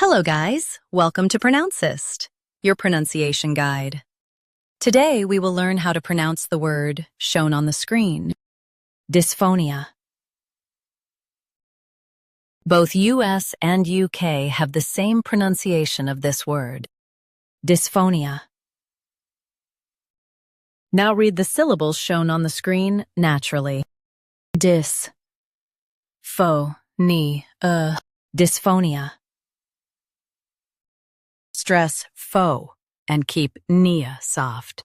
Hello guys, welcome to Pronouncist, your pronunciation guide. Today we will learn how to pronounce the word shown on the screen, dysphonia. Both US and UK have the same pronunciation of this word, dysphonia. Now read the syllables shown on the screen naturally. Dys, pho, ni, dysphonia. Stress pho and keep nia soft.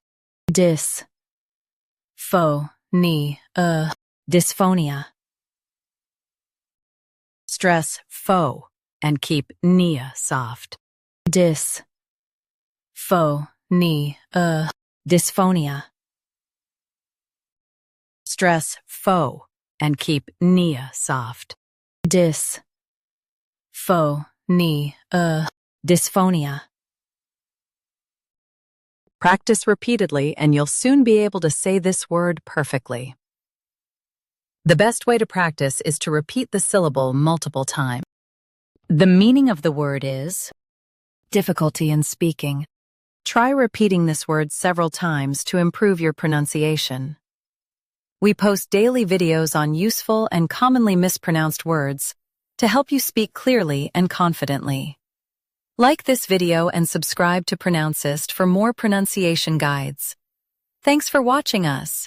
Dys, pho, ni, dysphonia. Stress pho and keep nia soft. Dys, pho, ni, dysphonia. Stress pho and keep nia soft. Dys, pho, ni, dysphonia. Practice repeatedly and you'll soon be able to say this word perfectly. The best way to practice is to repeat the syllable multiple times. The meaning of the word is difficulty in speaking. Try repeating this word several times to improve your pronunciation. We post daily videos on useful and commonly mispronounced words to help you speak clearly and confidently. Like this video and subscribe to Pronouncist for more pronunciation guides. Thanks for watching us.